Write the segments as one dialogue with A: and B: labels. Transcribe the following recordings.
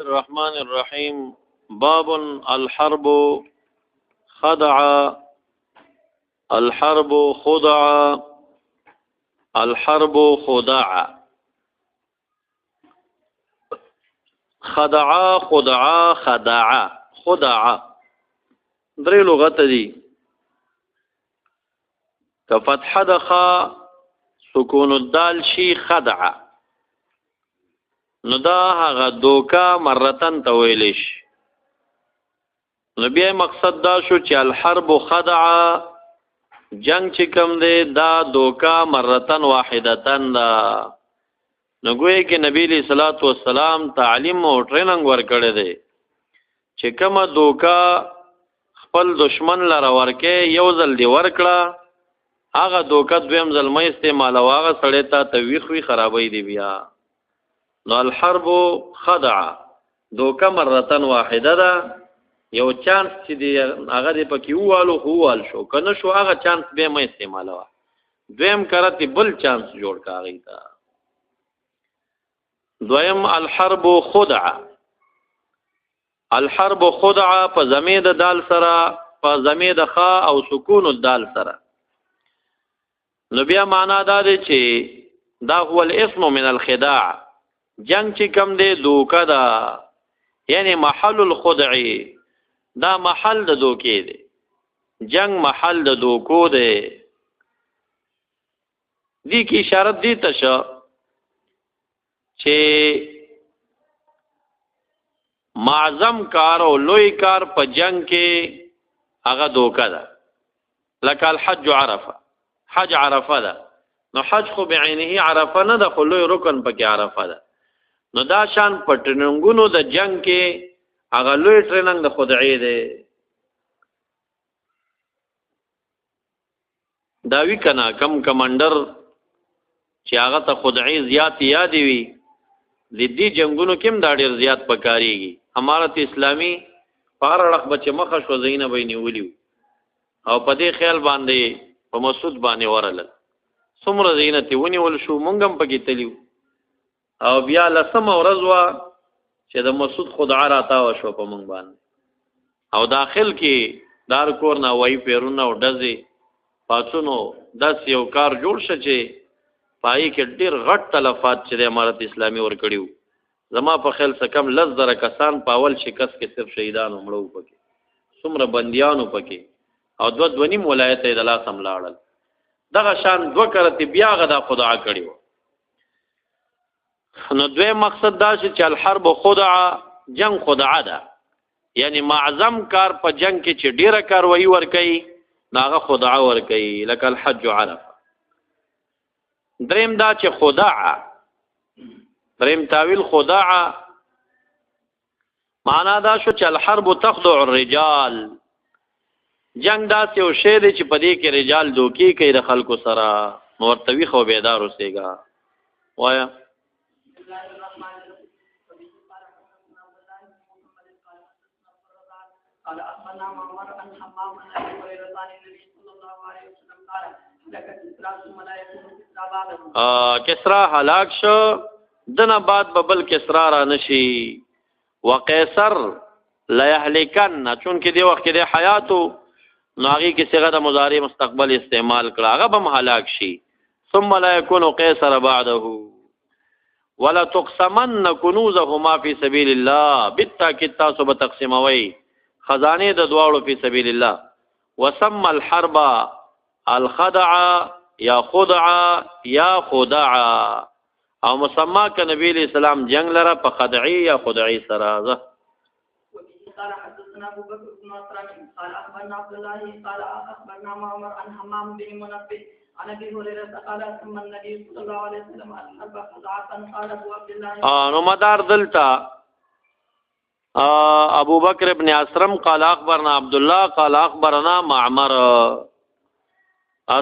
A: الرحمن الرحيم. باب الحرب خدع الحرب خدع الحرب خدع خدع خدع خدع خدع درې لغت دي. كفتح دخا سکون الدال شي خدع، نو دا هغه دوکا مرتن تویل شي. نو بیا مقصد دا شو چې الحرب خدع جنگ چې کوم دی دا دوکا مرتن واحدتن دا. نو ګویا کې نبی علیہ الصلوۃ والسلام تعلیم او ټریننګ ورکړی دی چې کومه دوکا خپل دشمن لره ورکې یو ځل دی ورکړه، هغه دوکا دویم ځل مې استعمال او هغه سړی ته تویخ وی خرابې دی بیا. نو الحرب خدع دوکا مرتن واحده ده، یو چانس چې دی هغه دی پکې ووالو هووال شو، کنه شو هغه چانس به مې استعمالوه، دویم کرتی بل چانس جوړ کاغی تا. دویم الحرب خدع، الحرب خدع په ضمیر د دال سره، په ضمیر د خا او سکون الدال سره. نو بیا معنا دا دی چې دا هو الاسم من الخداع، جنگ چې کم دی دوکا دا، یعنی محل الخدع دا محل د دوکې دی، جنگ محل د دوکو دی. دی کی اشارت دی تشه چې معظم کار او لوی کار په جنگ کې هغه دوکا ده. لکه الحج عرفه، حج عرفه ده، نو حج خو بعینه عرفه نه ده، خو لوی رکن پکې عرفه ده. نو دا شان په ټریننګونو د جنگ کې هغه لوی ټریننګ د خدعی دی. دا وی کنا کم کمانډر چې هغه ته خدعی زیات یاد وي، د دې جنگونو کې هم دا ډیر زیات پکاريږي. امارت اسلامی پارړخ بچ مخه شو زینه بیني ولیو او په دې خیال باندې په مسعود باندې ورل څومره زینت ونیول شو، مونږ هم پکې تلیو. او بیا لسم ورځ وا چې د مسعود خدعا راتا و شو په مونږ باندې، او داخل کې دار کور نه وای پیرونه او ډزې پاتونو داس یو کار جوړ شه چې پای کې ډیر غټ تلفات چې د امارت اسلامی ور کړیو. زما په خیال څه کم 10,000 کسان په اول شکست کې صرف شهیدان ومړو پکې، څومره بنديانو پکې، او دوه نیم ولایت د لا سم لاړل. دغه شان دوه کرتی بیا غدا خدعا کړیو. نو دوی مقصد دا چې الحرب خدع جنگ خدعا ده، یعنی معظم کار په جنگ کې چې ډیره کاروایی ور کوي ناغه خدعا ور کوي، لکه الحج عرفه. دریم دا چې خدع، دریم تاویل خدع معنا دا شو چې الحرب تخدع الرجال، جنگ دا یو شی دی چې په دې کې رجال دوکي کوي د خلکو سره، نو ورته خو بیدار اوسېګا. وایا
B: قال أخبرنا معمر عن حمام عن أبي هريرة عن النبي صلى الله عليه وسلم قال هلك كسرى ثم لا يكون كسرى بعده.
A: کسرى هلاک شو دنه بعد ببل کسرى را نشي. وقیصر لا يهلكن، چون کې دی وخت کې د حیاتو نو هغه کې صيغه د مضارع مستقبل استعمال کړه، هغه به هلاک شي. ثم لا يكون قیصر بعده ولا تقسمن كنوزهما في سبيل الله، بالتاكيد تاسو به تقسیموي خزانه د دواړو فی سبیل الله. وسم الحرب الخدع یا خدع یا خدع، او مسما ک نبی علیہ السلام جنگ لره په خدعی یا خدعی سره.
B: قال حدثنا ابو بكر بن مسلم قال اخبرنا عبد الله قال اخبرنا معمر عن حمام بن منبه عن ابي هريره قال ثم النبي صلى الله عليه وسلم الحرب خدعه قال ابو عبد الله
A: نو مدار دلتا ابو بکر ابن اسرم قال اخبرنا عبد الله قال اخبرنا معمر،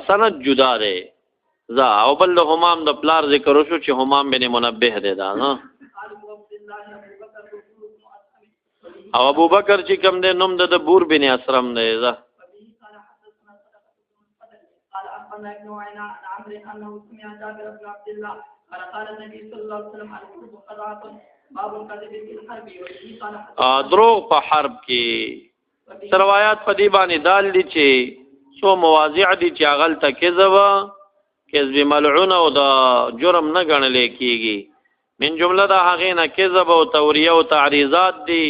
A: سند جدا ده ذا او بل همام د پلار ذکر وشو چې همام بن منبه ده دا نه. او ابو بکر چې کوم ده نوم د بور بن اسرم ده ذا.
B: قال اخبرنا ابن عيينة عن عمرو انه سمع جابر بن عبد الله قال قال النبي صلى الله عليه وسلم الحرب خدعه باب الكذب في الحرب وفي قال
A: دروغ په حرب کې روایت په دی باندې دال دي چې سو مواضع دي چې اغل ته کذب ملعون او د جرم نه ګڼل کېږي. من جمله د هغې نه کذب او توریه او تعریضات دي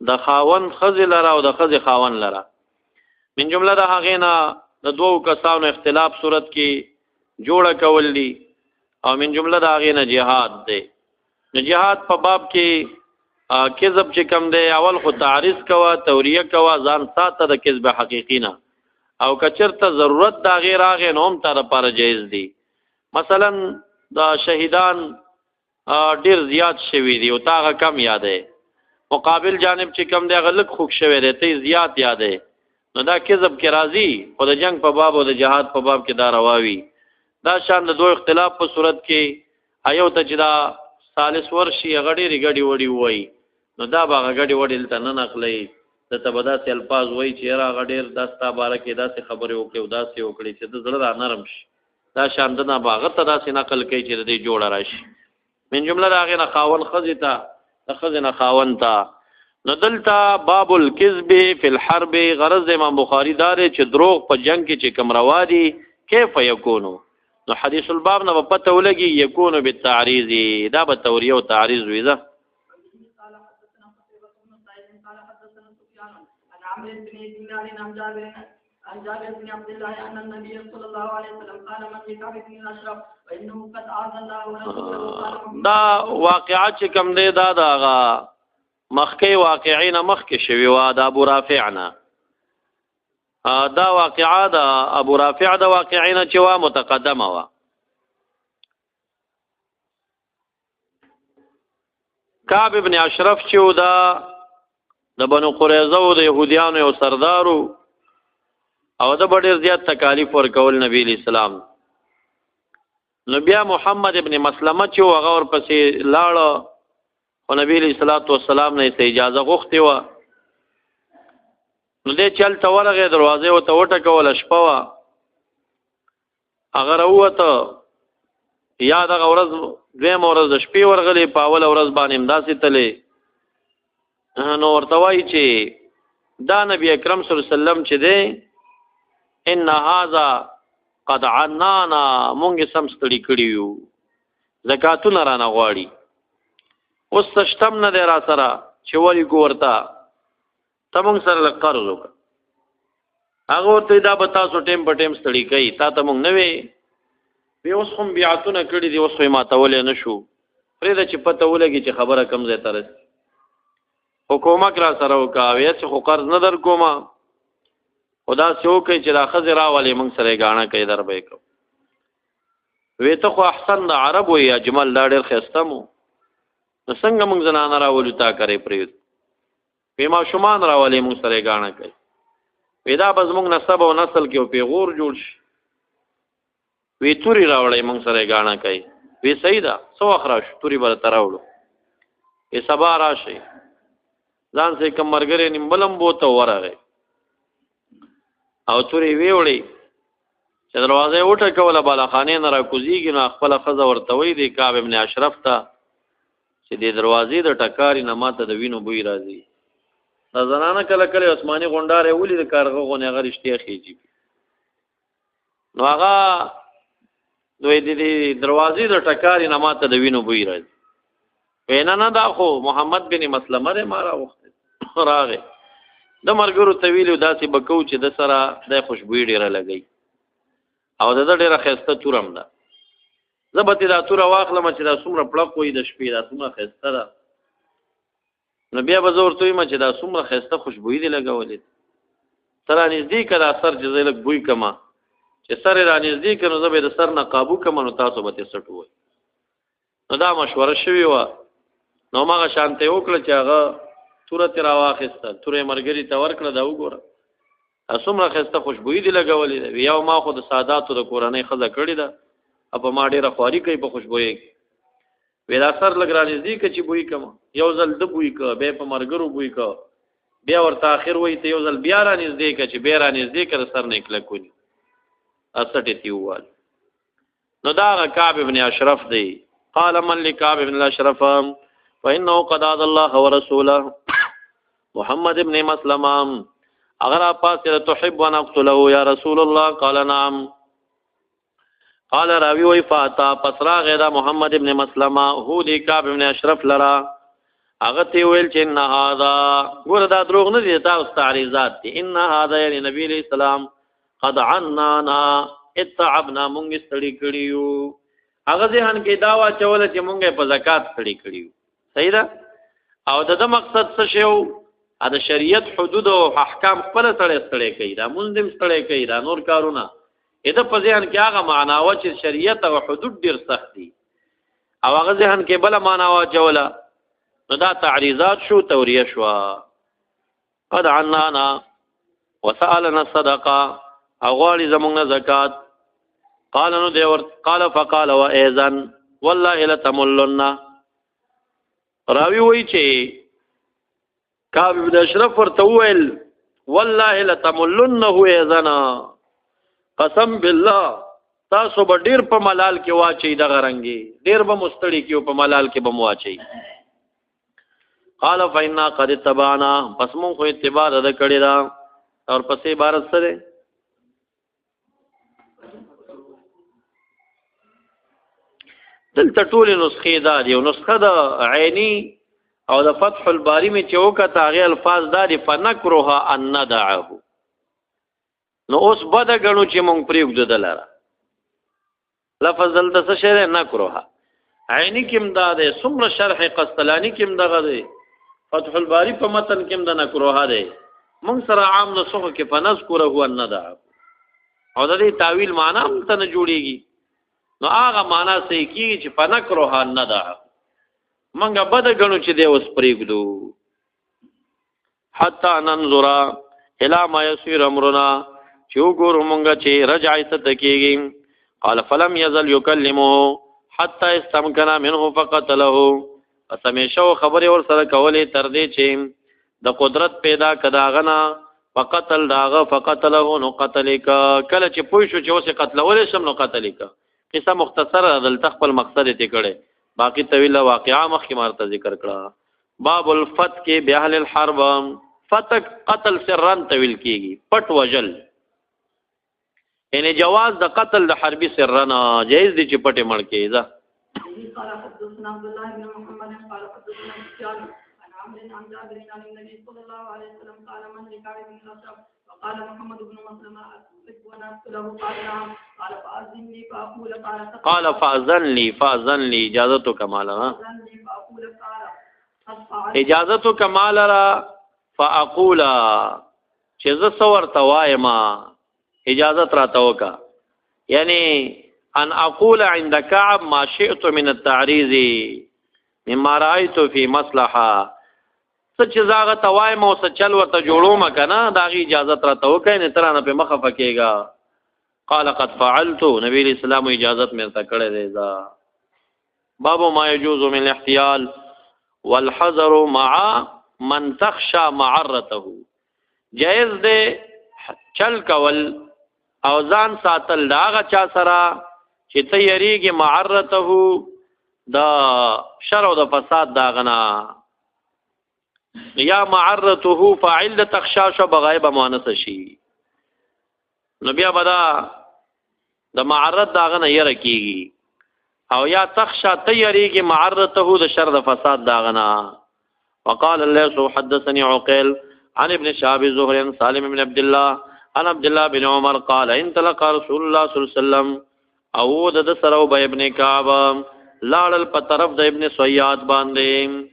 A: د خاون خزل لره او د خزل خاون لره. من جمله د هغې نه د دوو کسانو اختلاف صورت کې جوړه کول دي او من جمله د هغې نه جهاد دی. نو جهاد په باب کې کذب چې کم دی اول خو تعریض کوه توریه کوه ځان ساته د کذب حقیقي نه او کچرته ضرورت د هغې راغی نو هم تا دپاره جایز دی. مثلا د شهیدان ډیر زیات شوي دي او تا هغه کم یادی مقابل جانب چې کم دی هغه لږ خوږ شوی دی ته زیات یادی نو دا کذب کې راځي خو د جنگ په باب او د جهاد په باب کې دا رواوي. دا شان د دوه اختلاف په صورت کې ایو ته چې دا ثالث ورشي هغه ډېرې ګډې وډې ووایي نو دا به هغه ګډې وډې دلته نه نقلوي دته به داسې الفاظ وایي چې یاره هغه ډېر دا ستا باره کې داسې خبرې وکړې او داسې وکړې چې د زړه را نرم شي. دا شان د نه به هغه ته داسې نقل کوي چې د دې جوړه راشي. من جمله د هغې نه خاون ښځې ته د ښځې نه خاون ته. نو دلته باب الکذب فی الحرب غرض د امام بخاري دا دی چې دروغ په جنگ کې چې کوم روا دي کیف یکونو نو حدیث الباب نه به پته ولګي یکونو بالتعریض دا به توریه او تعریض وي. ده
B: قال حدثنا قتيبة بن سعيد قال حدثنا سفيان عن عمرو بن دينار عن جابر بن عبد الله أن النبي صلى الله عليه وسلم قال من يكافئ بن الأشرف فإنه قد أعاذ الله ورسوله.
A: دا واقعات چې کوم دی دا د هغه مخکې واقعین مخکې شوي وه د ابو رافع نه. دا واقعه د ابو رافع د واقعین چې وه متقدمه وه. کعب ابن اشرف چې و دا د بنو قریظه و د یهودیانو یو سردارو او د به ډېر زیات تکالیف ورکول نبی علیه السلام. نو بیا محمد ابن مسلمه چې و هغه ورپسې لاړه خو نبی علیه الصلاة والسلام نه یې اجازه غوښتې وه. نو دی چې هلته ورغې دروازې ورته وټکوله شپه وه هغه راووته یا دغه ورځ دویمه ورځ د شپې ورغلی په اوله ورځ باندې همداسې تلې نو ورته وایي چې دا نبی اکرم صلی الله علیه وسلم چې دی ان هذا قد عنانا مونږ سم ستړي کړي یو زکاتونه رانه غواړي اوس څه شتم نه دی را سره چې ولیکو ورته ته مونږ سره لږ قرض وکړه. هغه ورته دا به تاسو ټیم په ټیم ستړي کوي تا ته مونږ نه وی بیا اوس خو بیعتونه کړي دي اوس خو یې ماتولی نه شو پرېږده چې پته ولګي چې خبره کوم ځای ته رسي حکومت را سره وکړه ویې چې خو قرض نه در کومه خو داسې وکړئ چې دا ښځې راولې مونږ سره یې ګاڼه کوي در به یې کوو. وی ته خو احسن د عرب وی اجمل دا ډېر ښایسته مو نو څنګه مونږ زنانه راولو تا کرې پرېږدو وی ماشومان راولې مونږ سره یې ګاڼه کوي. وی دا به زمونږ نسب او نسل کې یو پیغور جوړ شي. وی تورې راوړئ مونږ سره یې ګاڼه کوي. وی صحیح ده څه وخت راشو تورې به درته راوړو. وی سبا راشئ ځان سره کوم ملګری نیم بلم بوته ورغی او تورې ویوړې چې دروازه یې وټکوله بالاخانې نه راکوزېږي نو خپله ښځه ورته وایي دی کعب ابن اشرف ته چې دې دروازې د ټکارې نه ماته د وینو بوی راځي. دا زنانه کله کله عثماني غونډاره ولي د کارغه غونې هغه رښتیا خېجي نو هغه دوی د دروازې د ټکارې نه ماته د وینو بوی راځي. وینا نه دا خو محمد بن مسلمه دی ما راغی د ملګرو ته ویلو داسې به کوو چې د سره د خوشبویي ډېره لګوي او د ده ډېره ښایسته توره هم ده. زه به ترې دا توره واخلم چې دا څومره پړق وي د شپې دا څومره ښایسته ده نو بیا به زه ورته وایم چې دا څومره ښایسته خوشبویي دې لګولې ته را نږدې که دا سر چې زه لږ بوی کړمه چې سر یې را نږدې کړه نو زه به یې د سر نه قابو کړمه نو تاسو به ترې څټ ووایي. نو دا مشوره شوې وه نو هماغه شانته یې وکړه چې هغه توره ترې راواخېسته توره یې ملګري ته ورکړه دا وګوره څومره ښایسته خوشبویي دې لګولې ده. یو ما خو د ساداتو د کورنۍ ښځه کړې ده او په ما ډېره خواري کوي په خوشبویۍ کې. وی دا سر لږ را نږدې که چې بوی کړم یو ځل ده بوی که بیا په ملګرو بوی که بیا ورته آخر وایي ته یو ځل بیا را نږدې که چې بیا را نږدې که د سر نه یې کلک ونیو څټ یې ترې ووالو. نو دا هغه کعب ابن اشرف دی. قال من لکعب ابن الاشرف فإنه قد عاد الله ورسوله محمد ابن مسلمه اگر پاس تحب ان اقتله یا رسول الله قال نعم قال راوی وی فاتا پسرا غیدا محمد ابن مسلمه هو دی کعب ابن اشرف لرا هغه تی ویل چې ان هذا ګور دا دروغ نه دي تاسو تعریضات دي ان هذا یعنی نبی علیہ السلام قد عنانا اتعبنا مونږ ستړي کړیو هغه ځهن کې داوا چول چې مونږه په زکات ستړي کړیو صحیح ده او د مقصد څه شیو دا شریعت حدود او احکام خپل ستړي کوي دا مونږ دم ستړي کوي دا نور کارونه اته په ځهن کې هغه معنا و چې شریعت او حدود ډیر سخت دي او هغه ځهن کې بل معنا و چولا نو دا تعریضات شو توریه شو قد عنانا وسالنا الصدقه اغواړي زمونږ زکات قال نو دی ور قال فقال واذن والله لتملن راوی وی چې کعب بن اشرف ورته ویل والله لتملنه اذن قسم بالله تاسو به ډیر په ملال کې واچي د غرنګي ډیر به مستړي کې په ملال کې به مواچي قال فإنا قد تبعنا پس مون خو اتباع د کړي دا اور پسې عبارت سره دلته ټول نسخې دا دی او نسخه د عینی او د فتح الباری می چوکا تاغه الفاظ دا دی فنکرها ان ندعه نو اوس بد غنو چې مونږ پریږدو دلاره لفظ دلته څه شی نه کروها عینی کیم دا ده څومره شرح قسطلانی کیم دغه ده فتح الباری په متن کیم د نه کروها ده مونږ سره عام نسخه کې فنذكره هو ان ندعه او د دې تعویل معنا هم ته نه جوړیږي نو هغه معنا صحیح کیږي چې فنکرها ان ندعه مونږه بد غنو چې دی اوس پریږدو حتا ننظر الى ما يسير امرنا چې وګورو مونږه چې رجعت تکيږي قال فلم يزل يكلمه حتى استمكن منه فقتله اسمیشو خبره ور سره کولې تر دې چې د قدرت پیدا کدا غنا فقتل داغه فقتله نو قتلک کله چې پوه شو چې اوسه قتل ولې شم نو قتلک قصه مختصره دلته خپل مقصد ته کړي باقی طویل واقعا مخکې مارته ذکر کړه باب الفتك باهل الحرب فتك قتل سرن طویل کیږي پټ وجل یعنی جواز د قتل د حربي سرنا جایز دي چې پټه مړ کېږي
B: قال حدثنا عبد الله بن محمد قال حدثنا سفيان عن عمرو عن جابر عن النبي صلى الله عليه وسلم قال من لكعب بن الاشرف وقال محمد بن مسلمة أتحب أن أقتله قال نعم قال فأذن لي فأقول قال فأذن لي إجازتك مالا إجازتك مالا فأقول چیز سور توائما اجازت راتوکا یعنی ان اقول عند كعب ما شئت من التعريض مما رأيت في مصلحة سچ زاغه توائما او سچل ورته جوړوم کنه داغي اجازت راتوکا نه ترانه په مخه فکیگا قال قد فعلت نبی اسلام اجازت مې تا کړې ده باب ما يجوز من الاحتيال والحذر مع من تخشى معرته جائز ده چل کول او ځان ساتل داغه چا سره چې تیریږي معرته دا شر او د فساد داغنا یا معرته فاعل د تخشاش بغایب مؤنث شي نو بیا بدا د معرض داغنه یره کیږي او یا تخشا تیریږي معرته د شر د فساد داغنا وقال الله حدثني عقيل عن ابن شهاب الزهري عن سالم بن عبد الله عن عبد الله بن عمر قال انطلق رسول الله صلى الله عليه وسلم او د سرو به ابن کعب لاړل په طرف د ابن سویاد باندې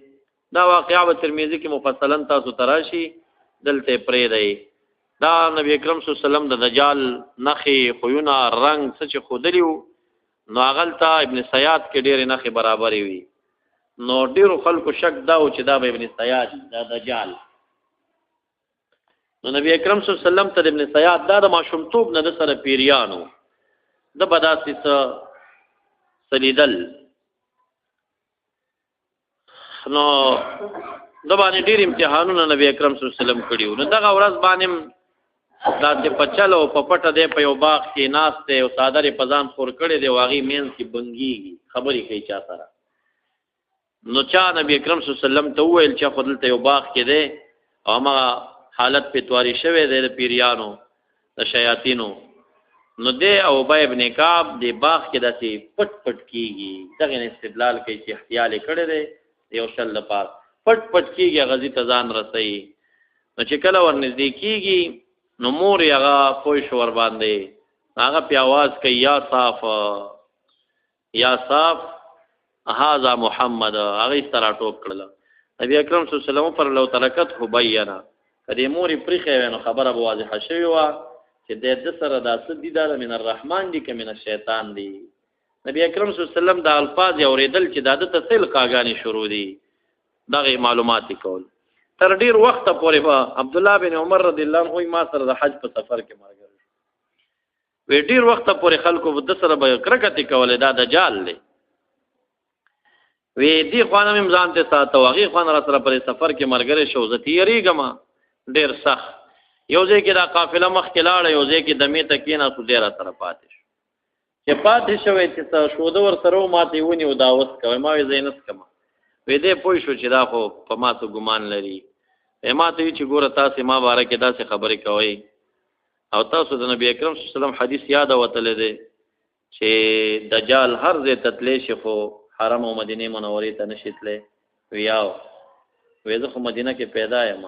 B: دا واقعا په ترمذی کې مفصلا تاسو تراشی دلته پرې دی دا نبی اکرم صلی الله علیه وسلم د دجال نخي خيونا رنگ څه خودلیو نو اغلتا ابن سیاد کې ډېر نخي برابرې وي نو ډېر خلکو شک دا او چې دا به ابن سیاد دا دجال نو نبی اکرم صلی الله علیه وسلم ته ابن سیاد دا د ماشومتوب نه د سره پیریانو د بداسي سلیدل نو د باندې ډیر امتحانونه نبی اکرم صلی الله علیه وسلم کړیو نو دغه ورځ باندې دا چې پچلو په پټه دی په یو باغ کې ناشته او صادره پزان خور کړي دی واغې مینس کې بنګي خبرې کوي چا سره
A: نو چا نبی اکرم صلی الله علیه وسلم ته وویل چې خپل ته یو باغ کې دی او ما حالت په تواری شوه د پیریانو د شیاطینو نو دی او ابی ابن کعب دی باغ کې داسې پټ پټ کیږي دغه استدلال کوي چې احتیال کړي دی یو شل لپاره پټ پټ کیږي غزي تزان رسي نو چې کله ورنږدې کیږي نو مور هغه پوه شو ور باندې هغه په आवाज کوي یا صاف هذا محمد هغه ستاره ټوپ کړل نبی اکرم صلی الله علیه وسلم پر لو ترکت هو بینا کدی مور پرخه نو خبره به واضحه شوی و چې د سره د اسد دي د من الرحمن دي که من الشیطان دي نبی اکرم صلی الله علیه وسلم د الفاظ اوریدل چې د تسل کاغانی شروع دي دغه معلومات کول تر ډیر وخت پورې به عبد الله بن عمر رضی الله عنه ما سره د حج په سفر کې مرګ وی ډیر وخت پورې خلکو د سره به کرکټ کول دا دجال دی وی دی خوانه مم ځان ته ساتو هغه خوانه را سره پر سفر کې مرګره شو زتی یریګما ډیر سخت یو ځای کې دا قافله مخ کې لاړ یو ځای کې دمه تکینا خو ډیر سره پاتې شو چې پاتې شوې چې شو د ور سره ماته ونی او داوس کوي ما زینت کما وې دې پوه شو چې دا خو په ما ته ګمان لري ما ته چې ګوره تاسو ما باره کې داسې خبرې کوي او تاسو د نبی اکرم صلی الله علیه وسلم حدیث یاد وتل دي چې دجال هر ځای تتلی شي خو حرم او مدینه منورې ته نشیتلې ویاو وې زه خو مدینه کې پیدا یم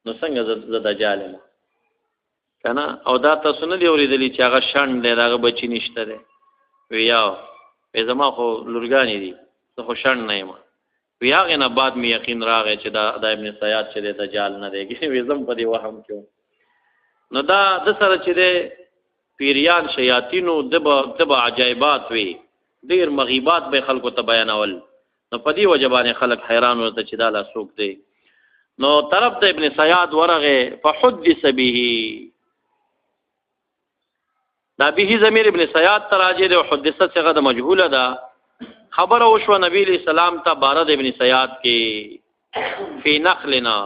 A: نو څنګه ز دجال یم کنه او دا تاسو نه دی اوریدلی چې هغه شان دی هغه بچی نشته دی ویاو وې زما خو لورګانی دي زه خو شان نه یم ویا غنه بعد می یقین راغی چې دا ابن سیاد چې د دجال نه دی وزم په دی وهم کیو نو دا د سره چې د پیریان شیاطینو دب عجایبات وی ډیر مغیبات به خلکو ته بیانول نو په دی وجبانه خلک حیران ورته چې دا لا سوق دی نو طرف ته ابن سیاد ورغه فحدث به دا به ضمیر ابن سیاد تراجه او حدثت څخه د مجهوله ده خبر او شو نبی علیہ السلام ته بارد ابن سیاد کې فی نخلنا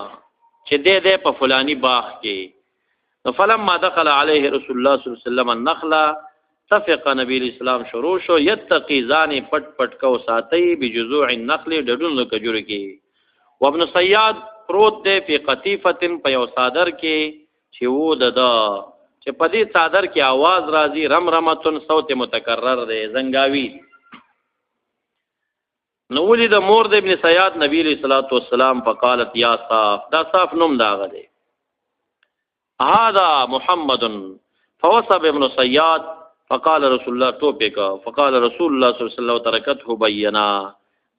A: چې دې په فلانی باغ کې نو فلما دخل علیه رسول الله صلی الله علیه وسلم النخله تفق نبی علیہ السلام شروع شو یتقی ځان پټ پټ کو ساتي بجذوع النخل ډډونو کجور کې وابن سیاد پروت دی فی قطیفه په یو صادر کې چې وو ددا چې په دې صادر کې आवाज راځي رمرمتن صوت متکرر دی زنګاوی نو ولید مور د ابن سیاد نبی علیہ الصلوۃ والسلام فقالت یا صاف دا صاف نوم داغه دی هذا محمد فوصب ابن سیاد فقال رسول الله توپیکا فقال رسول الله صلی الله علیه وسلم ترکته بینا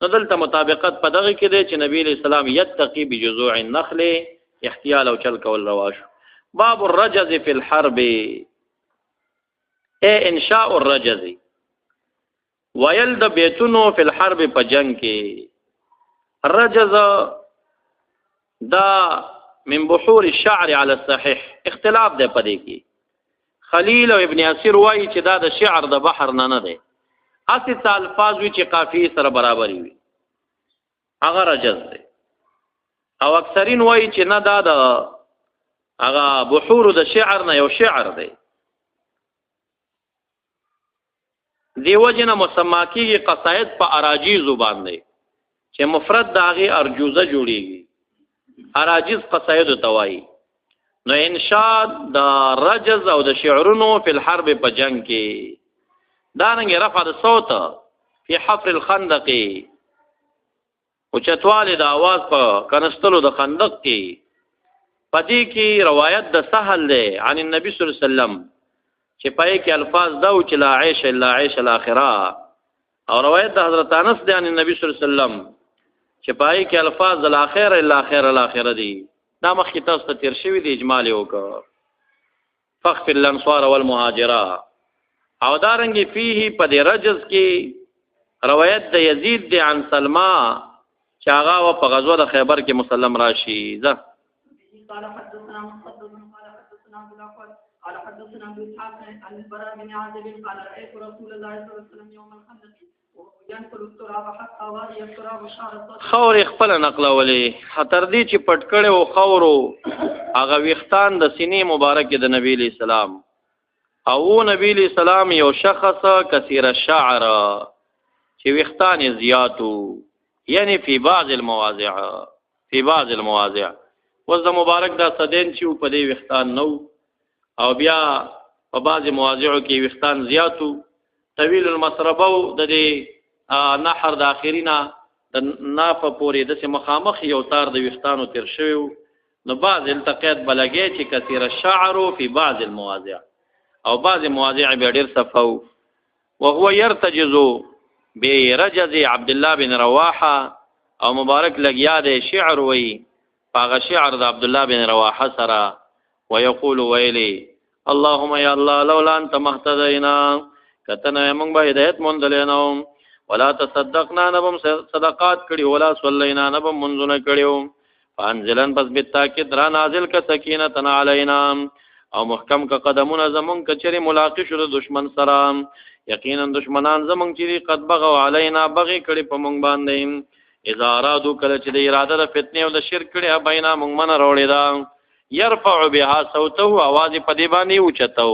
A: ندلته مطابقت په دغه کې دی چې نبی علیہ السلام یتقی بجذوع النخل احتیال او چل کول رواش باب الرجز فی الحرب اے انشاء الرجز ویل د بیتونو فی الحرب په جنگ کې رجز دا من بحور الشعر علی الصحیح اختلاف ده پدې کې خلیل او ابن اسیر وایي چې دا د شعر د بحر نه دی اسی الفاظ وی چې قافیه سره برابر وي هغه رجز دی او اکثرین وایي چې نه دا د هغه بحور د شعر نه یو شعر دی دیو جنا مسما کیږي قصائد په اراجیز باندې چې مفرد داغه ارجوزه جوړیږي اراجیز قصائد توای نو انشاء د رجز او د شعرونو په الحرب په جنگ کې دانګ رفع د صوت په حفر الخندق او چتوال د आवाज په کنستلو د خندق کې پدې کې روایت د سهل ده عن النبي صلی الله علیه وسلم چې پای کې الفاظ دا او چې لا عيش الا عيش الاخره او روایت د حضرت انس ده عن النبي صلی الله علیه وسلم چې پای کې الفاظ د الاخره الا اخر الاخره دي دا مخکې تاسو ته تیر شوی دی اجمالی وکړه فخفر الانصار والمهاجرا او دارنګ فيه په دې رجز کې روایت د یزید دی عن سلمہ چې هغه په غزوه د خیبر کې مسلم راشي ځه
B: قال حدثنا مصدد قال حدثنا ابو جعفر قال حدثنا ابو اسحاق عن البراء بن عازب قال رايت رسول الله صلى الله عليه وسلم يوم الخندق ينقل التراب حتى واري التراب شعر
A: خور خپل نقل ولي خطر دي چې پټ کړي او خورو هغه وختان د سینې مبارک د نبی علی السلام او نبی علی السلام یو شخص کثیر الشعر چې وختان زیاتو یعنی فی بعض المواضع وز د مبارک دا صدین چې په دې وختان نو او بیا په بعض مواضعو کې وختان زیاتو طویل المسربه د دې نحر د اخرینا د نافه پورې د مخامخ یو تار د وختانو تر شوی نو بعض التقیت بلګی چې کثیر الشعر فی بعض المواضع او بعض مواضع به ډیر صفو وهو يرتجز برجز عبد الله بن رواحه او مبارک لګیا د شعر وی هغه شعر د عبد الله بن رواحه سره ويقول ويلي اللهم يا الله لولا انت مهتدينا کتنه موږ به هدایت مونږ دلینو ولا تصدقنا نبم صدقات کړي ولا صلینا نبم منځونه کړيو فانزلن بس بالتاکید را نازل ک سکینه علینا او محکم ک قدمونه زمون کچری ملاقات شو دشمن سره یقینا دشمنان زمون چې قد بغوا علینا بغي کړي په مونږ باندې اذا ارادو کله چې د اراده د فتنه او د شرک کړي بینا مونږ من وروړي دا يرفع بها صوته आवाज په دی باندې اوچتو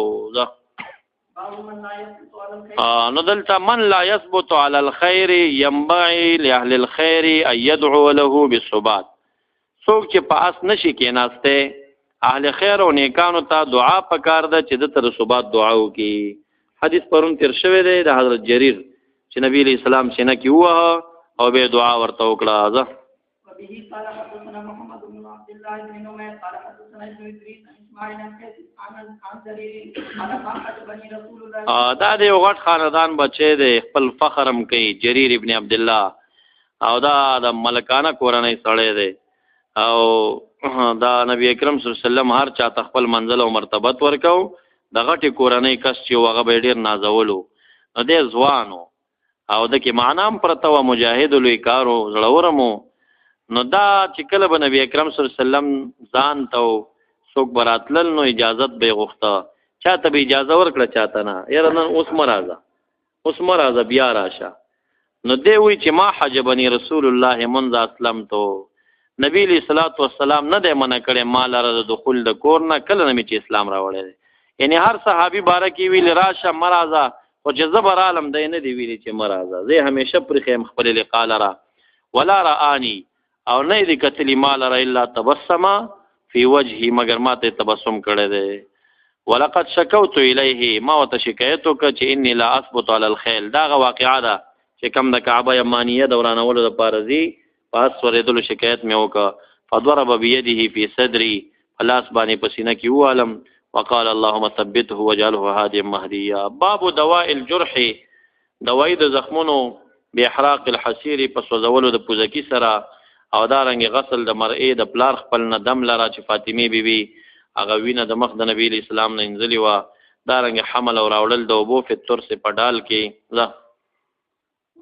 A: نو دلته من لا يثبت على الخير ينبغي لاهل الخير ان يدعو له بالثبات څوک چې پاس نشي کېناسته اهل خیر او نیکانو ته دعا پکار ده چې د تر ثبات دعا وکي حدیث پرون تیر شوی دی د حضرت جرير چې نبی علیہ السلام څنګه کیوه او به دعا ورته وکړه
B: وبه قال حدثنا محمد بن عبد الله بن نمير قال حدثنا ابن ادريس عن اسماعيل عن جرير قال قال بني رسول الله
A: دا د یو غټ خاندان بچی دی خپل فخرم کوي جرير ابن عبد الله او دا د ملکانه کورنۍ سړی دی او دا نبی اکرم صلی الله علیه وسلم هر چا خپل منزل او مرتبت ورکاو د غټي کورنۍ کس چې هغه به ډیر نازولو نو دې ځوانو او د کې معنام پرته و مجاهد لوی کارو زړورمو نو دا چې کله به نبی اکرم صلی الله علیه وسلم ځان ته څوک براتلل نو اجازت به غوښته چاته به اجازه ورکړه چاته نه یاره نن اوس مرزه بیا راشه نو دی وی چې ما حجبنی رسول الله منذ اسلمتو نبی علیہ الصلوۃ والسلام نه د منع کړي مال را د دخول د کور نه کله نه چې اسلام راوړل یعنی هر صحابي بارکی ویل راشه مرزه او چې زبر عالم دی نه دی ویلي چې مرزه زه همیشه پر خیم خپل لقال را ولا رانی او نه دی کتلی مال را الا تبسم فی وجهی مگر ماته تبسم کړي دی ولقد شکوت الیه ما وتشکایتو ک چې انی لا اثبت علی الخیل دا واقعا ده چې کم د کعبه یمانیه دورانولو د پارزی پاس ورېدلو شکایت مې وکړه فضرب بيده في صدري فلاس باندې پسینه کې وعلم وقال اللهم ثبته واجعله هاديا مهديا باب دواء الجرح دوائی د زخمونو باحراق الحسير پس وزولو د پوزکی سره او دارنګ غسل د مرئ د پلار خپل نه دم لرا چې فاطمه بیبي هغه وینه د مخ د نبی اسلام نه انځلي وا دارنګ حمل او راوړل د وبو په تر سه پډال کې لا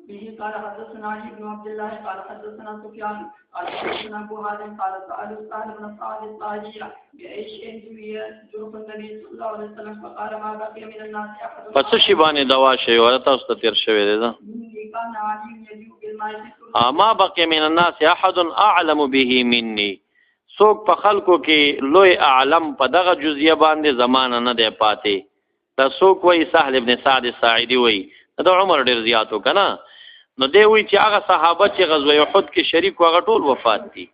B: به قال حدثنا علي بن عبد الله قال حدثنا سفيان قال حدثنا ابو هازم قال سأل سعد بن سعد الطاجي بأي شيء جرح النبي صلى الله عليه وسلم فقال ما بقي من الناس احد
A: پس شی باندې دوا شی ورته تاسو ته تیر شوی دی
B: كان علي يجيء بالماء
A: ما بقي من الناس احد اعلم به مني څوک په خلکو کې لوی اعلم په دغه جزئیه باندې زمانه نه دی پاتې دا څوک وای سهل ابن سعد الساعدي وای دا عمر ډیر زیاتو کنه نو دی وی چې هغه صحابه چې غزوه احد کې شریک وغه ټول وفات دي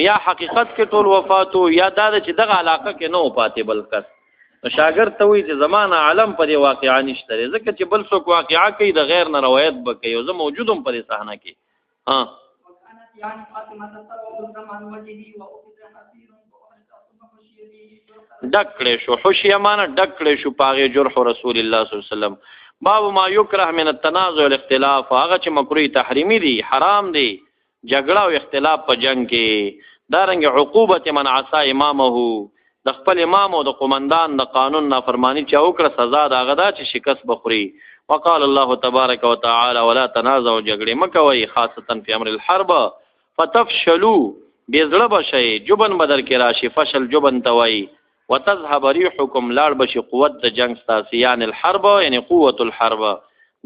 A: یا حقیقت کې ټول وفات او یا دا چې دغه علاقه کې نه وفات بلکې نو شاګرد ته وی چې زمانہ علم پر واقعا نشته ځکه چې بل څوک واقعا کوي د غیر نه روایت بکې او زه موجودم پر صحنه کې ها
B: وكانت يعني فاطمه تسرع زمان وجهي واخذ حسير
A: دکړې شو حشیه معنا دکړې شو پاغه جرح رسول الله صلی الله علیه وسلم باب ما یکره من التنازع والاختلاف هغه چې مکروه تحریمی دي حرام دي جګړه او اختلاف په جنگ کې دارنګ عقوبت من عصا امامه د خپل امام او د قومندان د قانون نافرمانی چې وکړه سزا دا غدا چې شکست بخوري وقال الله تبارك وتعالى ولا تنازعوا جګړه مکوئ خاصتا فی امر الحرب فتفشلوا بذل بشی جبن بدر کې راشي فشل جبن توي وتذهب ريحكم لاړ بشي قوت د جنگ تاسیان الحرب یعنی قوت الحرب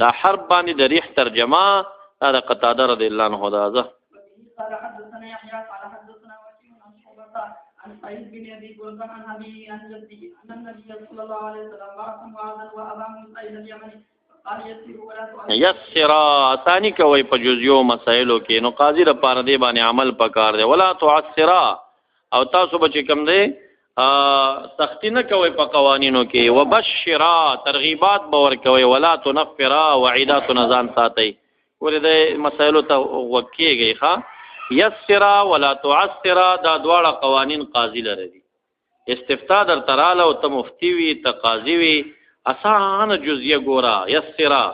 A: دا حرب باندې د ریح ترجمه دا قتاده رضی الله عنه دا
B: قال حدثنا يحيى قال حدثنا وكيع عن شعبة عن سعيد بن ابي برده عن ابي عن جده ان النبي صلى الله عليه وسلم بعث معاذا وابا موسى الى اليمن قال يسيروا ولا تعسروا
A: یسرا آسانی کوي په جزئیو مسایلو کې نو قاضي د پاره دی باندې عمل پکار دی ولا تعسرا او تاسو به چې کوم دی سختی نه کوي په قوانینو کې وبشرا ترغیبات باور کوي ولا تنفرا وعیدات نزان ساتي ورې د مسایلو ته وکیږي ښا یسرا ولا تعسرا دا دواړه قوانین قاضي لري استفتاء در تراله او ته مفتی وي ته قاضي وي اسانه جزئیه ګورا یسرا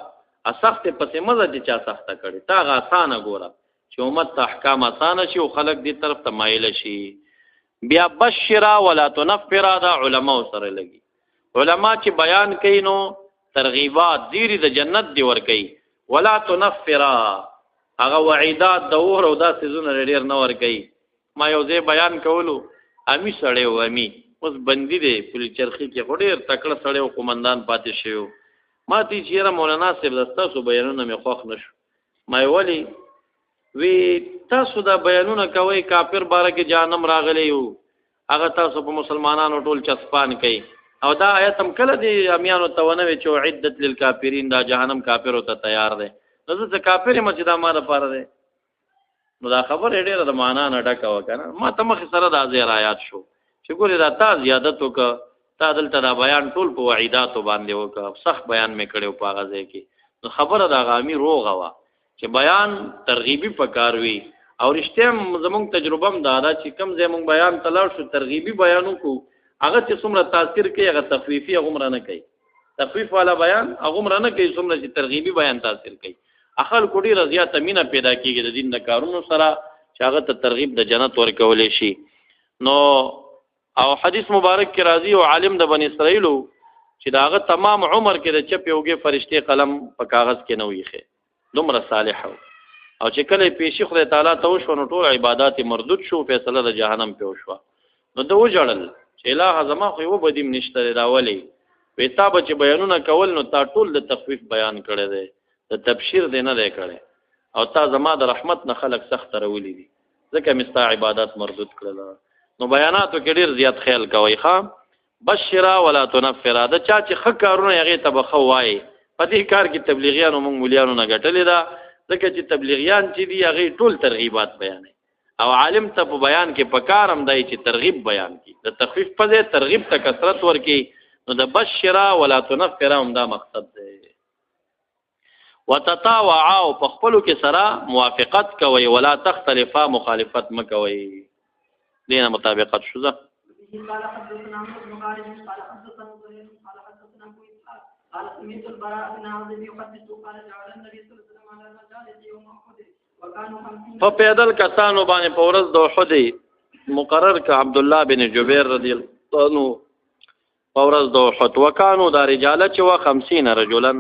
A: اسخت پسې مزه چې چا سخته کړي تا غا اسانه ګورا چې امت احکام اسانه شي او خلق دې طرف ته مایل شي بیا بشرا ولا تنفرا دا علما سره لګي علما چې بیان کوي نو ترغیبات زیری د جنت دی ور کوي ولا تنفرا هغه وعیدات د اور او دا سيزونه ډیر نه ور کوي ما یو ځای بیان کولو امی سړی و امی اوس بندي دی پولیس چرخی کې غډیر تکړه سړی او قومندان پاتې شو ما تی چیرې مولانا صاحب تاسو بیانونه مې خوښ نشو ما ولی وی تاسو دا بیانونه کوي کافر باره کې جهنم راغلی یو هغه تاسو په مسلمانانو ټول چسپان کوي او دا آیت هم کله دی امیانو تونوي چې عدت للکافرین دا جهنم کافر ته تیار دی نو ځکه کافر مسجد ما لپاره دی نو دا خبر ډیره د معنا نه ډکه وکنه ما ته مخ سره د ازیر آیات شو چې ګورې دا تا زیادت وکړه تا دلته دا بیان ټول په وعیداتو باندې وکړه سخت بیان مې کړی په هغه ځای کې نو خبره د هغه امیر روغه وه چې بیان ترغیبي پکار وي او رښتیا زمونږ تجربه هم دا ده چې کوم ځای مونږ بیان ته لاړ شو ترغیبي بیان وکړو هغه چې څومره تاثیر کوي هغه تخفیفي هغومره نه کوي تخفیف والا بیان هغومره نه کوي څومره چې ترغیبي بیان تاثیر کوي خلکو ډېره زیاته مینه پیدا کېږي د دین د کارونو سره چې هغه ته ترغیب د جنت ورکولی شي نو او حدیث مبارک کې راځي او عالم د بنی اسرائیلو چې دا هغه تمام عمر کې د چپې اوږې فرشتې قلم په کاغذ کې نه ویښې دومره صالح او چې کله پیشي خدای تعالی ته وشو نو ټول عبادات مردود شو فیصله د جهنم په وشو نو د وجړل چې الہ زما خو یو بدیم نشته راولي وتا به چې بیانونه کول نو تا ټول د تخفیف بیان کړی دی د تبشیر دی نه دی کړی او تا زما د رحمت نه خلق سخت راولي دي ځکه مستا عبادت مردود کړل نو بیاناتو کې ډیر زیات خیال کوي ښا بشرا ولا تنفرا دا چا چې ښه کارونه هغې ته به ښه وایي په دې کار کې تبلیغیانو موږ مولیانو نه ګټلې ده ځکه چې تبلیغیان چې دي هغې ټول ترغیبات بیانوي او عالم ته په بیان کې په کار هم دی چې ترغیب بیان کړي د تخفیف په ځای ترغیب ته کثرت ورکړي نو د بشرا ولا تنفرا هم دا مقصد دی وتطاوعا او په خپلو کې سره موافقت کوئ ولا تختلفا مخالفت مه کوئ دینه مطابقت شو ځه
B: قال حدثنا عمرو بن خالد قال حدثنا زهير قال حدثنا ابو اسحاق قال سمعت البراء بن عازب يحدث قال جعل النبي صلى الله عليه وسلم على الرجال يوم احد وكانوا 50
A: په پیدل کسانو باندې په ورځ د احد مقرر ک عبد الله بن جبیر رضی الله عنه په ورځ د احد وکانو دا رجاله چې وا 50 رجلا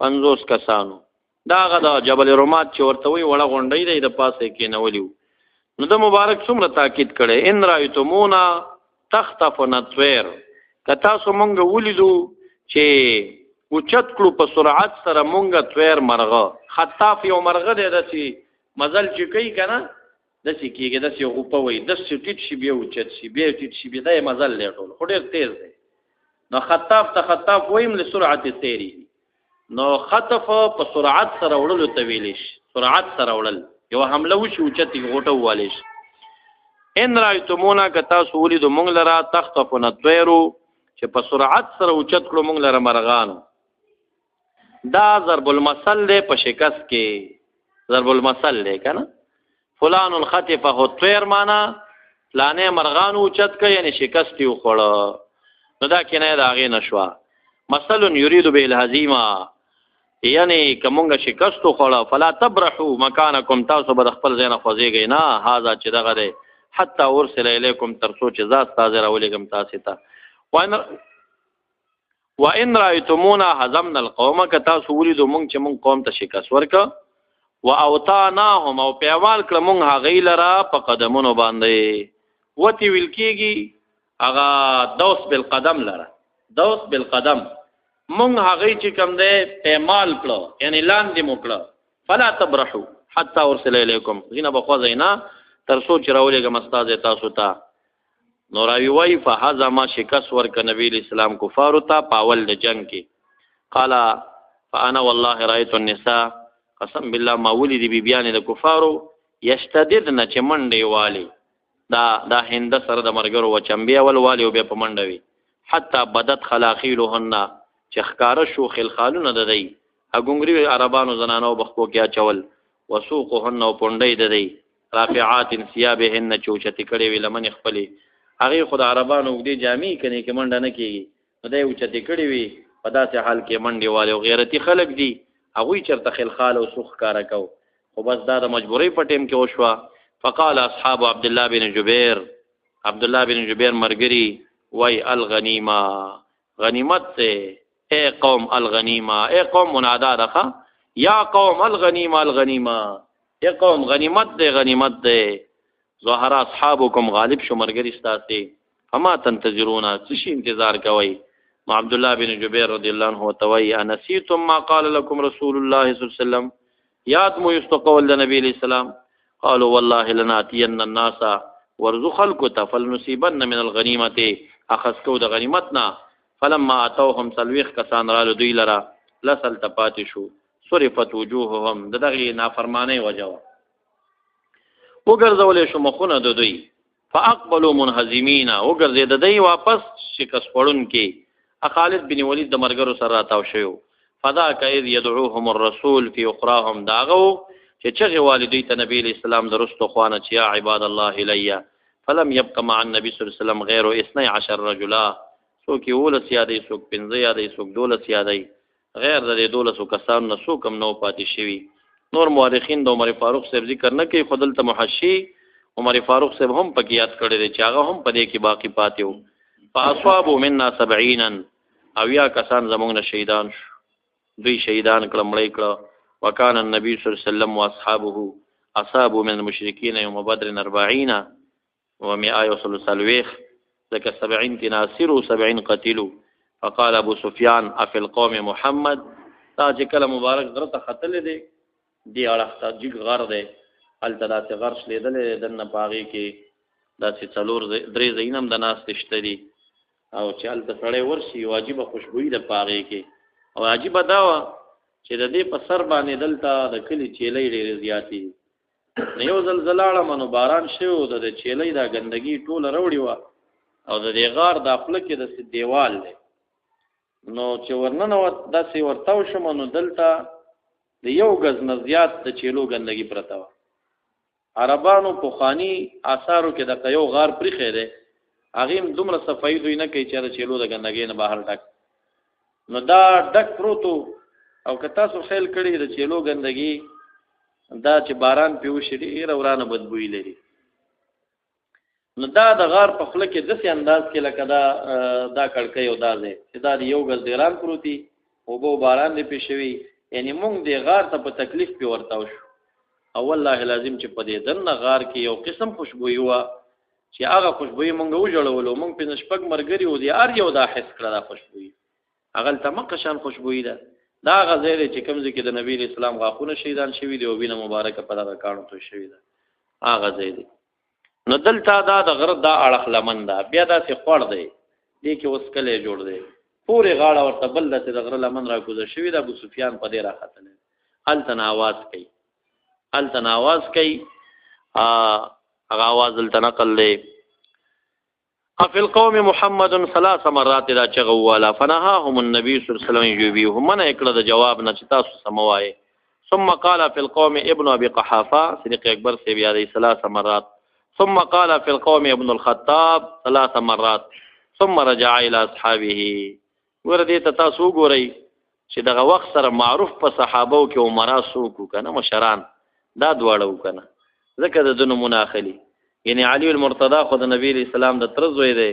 A: 50 کسانو دا غدا جبل رمات چې ورته وی وړه غونډې دی د پاسه کې نولیو نو د مبارک څومره تاکید کړي ان رایتمونا تخطفنا الطير کتا سو مونږ ولیدو چې اوچت کړو په سرعت سره مونږ طير مرغه خطاف یو مرغه دی دسی مزل چې کوي کنه دسی کېږي دسی غوپه وي دسی ټیټ شي بیا اوچت شي بیا ټیټ شي بیا د مزل لټول خو ډیر تیز دی نو خطاف ته خطاف ویم لسرعت السير نو خطف په سرعت سره وړلو ته ویل شي سرعت سره وړل یو حمله وشي اوچتي غوټه والیش ان رایتمونا کتا سولی دو مونږ لرا تخطفنا الطير چې په سرعت سره اوچت کړو مونږ لرا مرغانو دا ضرب المثل دی په شکست کې ضرب المثل دی کنه فلان خطفه الطير معنا فلانه مرغانو اوچت ک یعنی شکست یو خوړه نو دا کنه دا غي نشوا مثل یرید به الهزیمه یعنی کومه شکست خوړه فلا تبرحوا مکانکم تاسو به خپل ځای نه خوځيږئ نه هاذا چې دغه دی حتی ارسل الیکم ترسو چې ذات تاسو راولېګم تاسو ته وان رایتمونا هزمنا القوم کتاسو ولیدو مونږ چې مونږ قوم ته شکست ورک واوطاناهم او پیوال کړه مونږ هغې لرا په قدمونو باندې وتی ویل کېږي هغه دوس بالقدم لرا دوس بالقدم مونږ هغې چې کوم دی پیمال کړه یعنی لاندې مو کړه فلا تبرحوا حتی ارسل الیکم غینه به خوځئ نه تر څو چې راولېږم استاد تاسو ته نو راوي وایي فهزم شکست ورکړه نبي اسلام کفارو ته په اول د جنګ کې قال فانا والله رايت النساء قسم بالله ما ولید بیبیان د کفارو یشتددن چې منډې والی دا هند سره د مرګرو و چمبیا ول والی او به په منډوي حتی بدت خلاخیلهن چې ښکارا شو خلخالونه د دی اګونګری عربانو زنانو بخکو کې اچول وسوقهن او پونډې د دی رافعات ثيابهن چوچتی کړي وی لمن خپلې هغه خود عربانو دې جامې کني کې منډه نه کیږي خدای اوچتی کړي وی په داسې حال کې منډې والے او غیرتی خلک دي هغه چرته خلخال او سوخ کارا کو خو بس دا د مجبورۍ په ټیم کې وشوه فقال اصحاب عبد الله بن جبیر مرګري وای الغنیمه غنیمت سے اے قوم الغنیمه اے قوم منادا رکھا یا قوم الغنیمه اے قوم غنیمت دے ظهر اصحابکم غالب شو مرګري ستاسي فما تنتظرون څه انتظار کوي مع عبد الله بن جبیر رضی الله عنه توي انسیتم ما قال لكم رسول الله صلی الله علیه وسلم یاد مو استقول النبي علیہ السلام قالوا والله لناتين الناس ورزق الكت فلنصيبن من الغنیمه اخذکو د غنیمتنا فلما اتوهم سلويخ کسان رالو دوی لرا لسل تپاتشو صرفت وجوههم دغه نافرمانه وجوا وګرځولې شو مخونه د دوی فاقبلوا منهزمین وګرځې د دوی واپس شکست پړون کې خالد بن ولید د مرګرو سره راتاو شو فدا کاذ يدعوهم الرسول في اخراهم داغو چې چغه والدی ته نبی اسلام درستو خوانه چې یا عباد الله لیا فلم يبق مع النبي صلی الله علیه وسلم غیر 12 رجلا سو کې ولس یادې سو 15 یادې سو 12 یادې غیر د 12 کسان نو سو کم نو پاتې شوی نور مورخین د عمر فاروق صاحب ذکر نه کوي خدل ته محشی عمر فاروق صاحب هم پکې یاد کړی دی چې هغه هم پدې کې باقی پاتیو فاصحابوا منا 70 او یا کسان زمونږ نه شهیدان دوی شهیدان کړه مړی کړه وکانه النبي صلی الله علیه وسلم واصحابه اصحابوا من المشركين يوم بدر 40 و100 ذکر 70 تناصروا 70 قتلوا فقال ابو سفیان افي القوم محمد تا چې کله مبارک غرته خطل دی اړه جګ غر دی التدا ته غرش لیدل دنه باغی کې داسې څلور درې زینم د ناس تشتري او چې الته سړی ورشي واجبه خوشبوئی د باغی کې او عجیب دا و چې د دې په سر باندې دلته د کلی چیلې ډېرې زیاتې نه یو زلزلہ منو باران شو د چیلې دا ګندګي ټوله وروړي و او د دې غار د خپل کې د دیوال دی نو چې ورننه داسې ورتاو شم نو دلته د یو غز نه زیات د چیلو ګندګي پرتا و عربانو په خاني آثارو کې د یو غار پرې خېره هغه دومره صفای دوی نه کوي چې د چیلو د ګندګي نه بهر ډک نو دا ډک پروتو او که تاسو خیال کړی د چیلو ګندګي دا چې باران پیو شي ډیر ورانه بدبوئی لري نو دا د غار په خله کې داسې انداز کې لکه دا کړکۍ او دا ځای چې دا یو غز ډیران پروتي او بو باران دی پېښوي یعنی مونږ د غار ته په تکلیف په ورتاو شو او والله لازم چې په دې دنه غار کې یو قسم خوشبوئی و چې هغه خوشبوئی مونږ وجړولو مونږ په نشپک مرګري و دي ار یو دا حس کړه دا خوشبوئی هغه تمقه شان خوشبوئی ده دا غزل چې کوم ځکه د نبی اسلام غاخونه شهیدان شوی دی او وینه مبارکه په دغه کارو ته شوی ده هغه ځای دی نو دلته دا د غر دا اړخ لمن ده بیا دا څه خور دی دې کې اوس کله جوړ دی پوره غاړه ورته بل د غره لمن را کوزه شوی د ابو سفیان په دې راختل التن आवाज کوي هغه आवाज التنقل له افي القوم محمد 3 مرات دا چغوالا فنهاهم النبي صلی الله علیه وسلم يجيبهم من اکړه د جواب نه چې تاسو سموای ثم قال في القوم ابن ابي قحافه صديق اکبر سے بیا دی 3 مرات ثم قال في القوم ابن الخطاب 3 مرات ثم رجع الى اصحابه ورته تاسو ګورئ چې دغه وخت سره معروف په صحابو کې عمره سوکو کنه مشران دا دواړو کنه ځکه د دنو مناخلي یعنی علی المرتضی خو د نبی اسلام د ترزوی دی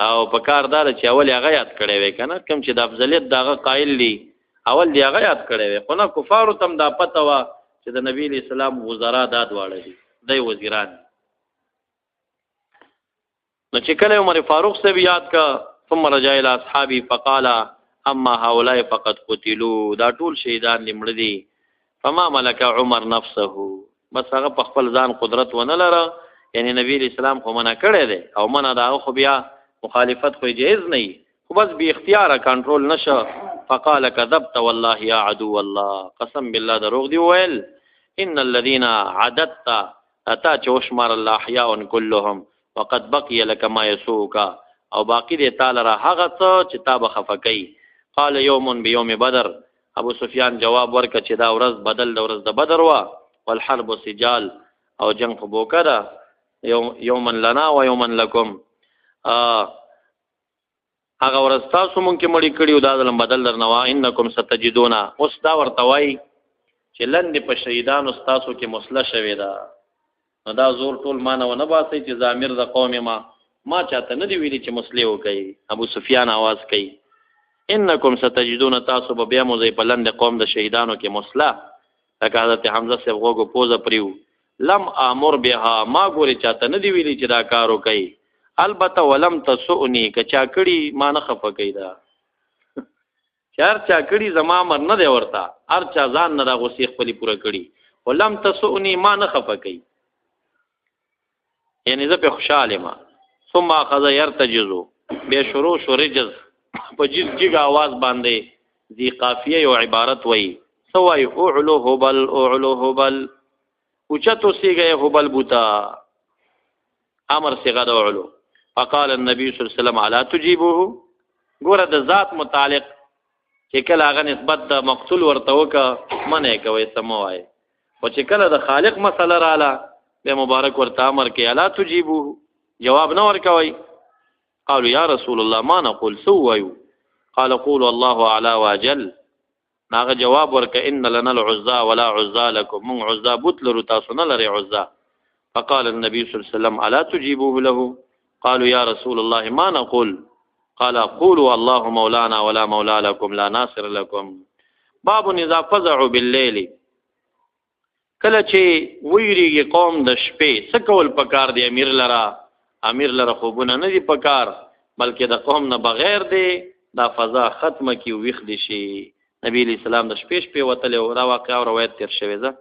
A: او په کاردار چې اول هغه یاد کړی وي کنه کوم چې د افضلیت دغه قائل دی اول دی هغه یاد کړی وي خو نه کفارو تم دا پته وا چې د نبی اسلام وزرا دا دواړه دي د وزیران نو چې کله عمر فاروق سے یاد کا ثم رجع الى اصحابي فقال اما هؤلاء فقد قتلوا دا ټول شهیدان لمړ دي فما ملك عمر نفسه بس هغه په خپل ځان قدرت ونه لره یعنی نبی اسلام خو منع کړی دی او منع دا خو بیا مخالفت خو جایز نه خو بس به اختیار کنټرول نشه فقال كذبت والله يا عدو الله قسم بالله دروغ دی ویل ان الذين عددت اتا چوشمار الله احياء كلهم وقد بقي لك ما يسوك او باقی دی تعالی را هغه څه چې تا به خفقای. قال يوم بيوم بدر ابو سفیان جواب ورک چې دا ورځ بدل د ورځ د بدر وا والحرب سجال او جنگ خو بوکره یوما لنا و یوما لكم هغه ورځ تاسو مونږ کې مړی کړیو دا ځلم بدل درنوا انکم ستجدون اوس دا ورته وای چې لند په شهیدانو تاسو کې مسله شوی دا نو دا زور ټول مانو نه باسي چې زامر د قوم ما چاته نه دی ویلي چې مسله وکي. ابو سفیان आवाज کوي انکم ستجدون تاسو به بیا موزي په لند قوم د شهیدانو کې مسله لکه حضرت حمزه سے وګو پوزه پریو لم امر بها ما ګوري چاته نه دی ویلي چې دا کار وکي البته ولم تسونی کچا کړي ما نه خفه کیدا چار چا کړي زما مر نه دی ورتا هر چا ځان نه راغوسی خپل پوره کړي ولم تسونی ما نه خفه کی یعنی زه په خوشاله ما ثم اخذ يرتجزو به شروع رجز په جګ आवाज باندې دی قافیه یو عبارت وای سوای اعلو هبل اوچتو سیګه هبل بوتا امر سیګه د اعلو. فقال النبي صلی الله علیه وسلم الا تجيبه ګوره د ذات متعلق چې کله هغه نسبت د مقتول ورته وکه منه کوي سموای او چې کله د خالق مسله رااله به مبارک ورته امر کوي الا تجيبه جواب نه ورکوي. قالوا يا رسول الله ما نقول سووا قال قولوا الله اعلى واجل ناغه جواب ورکه ان لنا العزى ولا عزى لكم من عزى بتلر تاسو نه لري عزى. فقال النبي صلى الله عليه وسلم الا تجيبوه له قالوا يا رسول الله ما نقول قال قولوا الله مولانا ولا مولا لكم لا ناصر لكم. باب اذا فزعوا بالليل کله چې ویریږي قوم د شپې څه کول پکار دی امیر لره خوبونه نه دی پکار بلکې د قوم نه بغیر دی دا فضا ختمه کی ویخ دي شي. نبی علیہ السلام د شپې وتل او را واقع او روایت تیر شوی ده.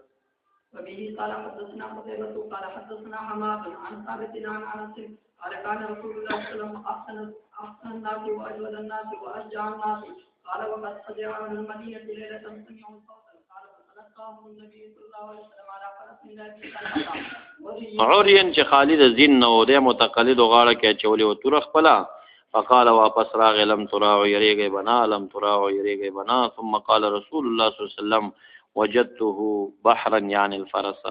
B: وبه قال حدثنا قتيبة قال حدثنا حماد عن ثابت عن انس قال كان رسول الله صلى الله عليه وسلم احسن الناس واجود الناس واشجع الناس قال وقد خرج من المدينة ليلة سمعوا صوتا قال فلقاهم النبي صلى الله عليه وسلم على فرس لا
A: عريان چې خالد زین نو د متقلد غاړه کې چولې او تور خپلا فقال واپس راغ لم تراو يريږي بنا لم تراو يريږي بنا ثم قال رسول الله صلى الله عليه وسلم وجدته بحرا يعني الفرس.